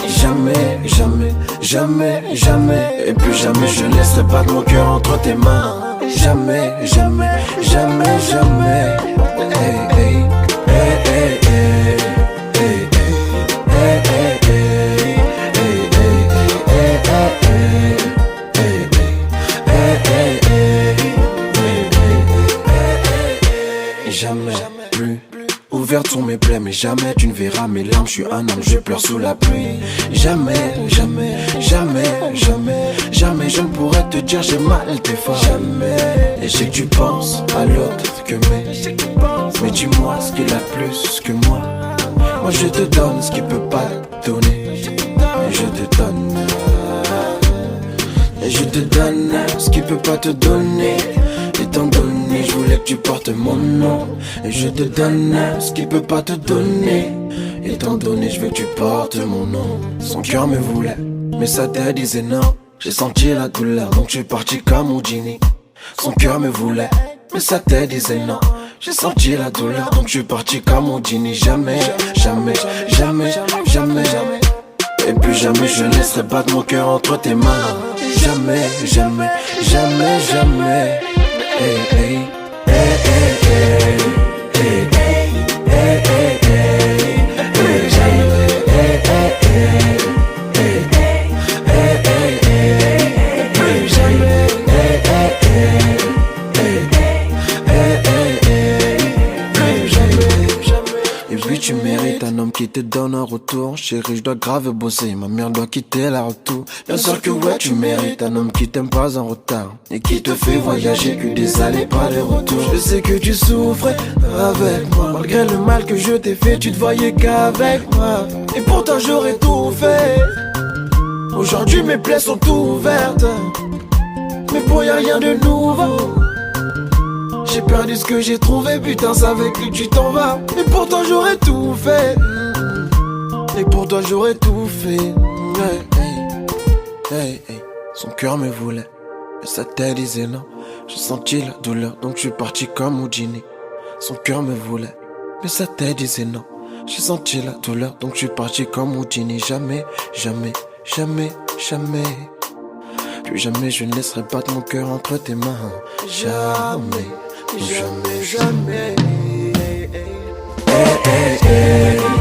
Jamais, jamais, jamais, jamais, et plus jamais je laisserai pas de mon cœur entre tes mains. Jamais, jamais, jamais, jamais. Hey, hey, hey, hey, hey, hey, hey, hey, hey, jamais plus ouvertes sont mes plaies, mais jamais tu ne verras mes larmes. Je suis un homme, je pleure sous la pluie. Jamais, jamais, jamais, jamais, jamais je ne pourrais te dire j'ai mal tes fois. Jamais. Et je sais que tu penses à l'autre que mais dis-moi ce qu'il a plus que moi. Moi je te donne ce qu'il peut pas te donner. Et je te donne. Et je te donne ce qu'il peut pas te donner. Étant donné, je voulais que tu portes mon nom. Et je te donne ce qu'il peut pas te donner. Étant donné, je veux que tu portes mon nom. Son cœur me voulait, mais sa tête disait non. J'ai senti la douleur, donc je suis parti comme Houdini. Son cœur me voulait, mais sa tête disait non. J'ai senti la douleur, donc je suis parti comme Houdini. Jamais, jamais, jamais, jamais, jamais. Et plus jamais je laisserai battre mon cœur entre tes mains. Jamais, jamais, jamais, jamais. Hey, hey, hey, hey, hey, hey, hey, hey, hey, hey, et puis tu mérites un homme qui te donne un retour. Chérie, je dois grave bosser, ma mère doit quitter la retour. Bien sûr que ouais, tu mérites un homme qui t'aime pas en retard et qui te fait voyager que des allées, pas de retour. Je sais que tu souffrais avec moi, malgré le mal que je t'ai fait, tu te voyais qu'avec moi. Et pourtant j'aurais tout fait. Aujourd'hui mes plaies sont ouvertes, mais pour y a rien de nouveau. J'ai perdu ce que j'ai trouvé, putain, ça avec lui tu t'en vas. Et pourtant j'aurais tout fait. Et pour toi j'aurais tout fait. Hey, hey, hey, hey. Son cœur me voulait, mais sa tête disait non. J'ai senti la douleur, donc je suis parti comme Houdini. Son cœur me voulait, mais sa tête disait non. J'ai senti la douleur, donc je suis parti comme Houdini. Jamais, jamais, jamais, jamais. Plus jamais je ne laisserai battre mon cœur entre tes mains. Jamais, jamais, jamais. Hey, hey, hey.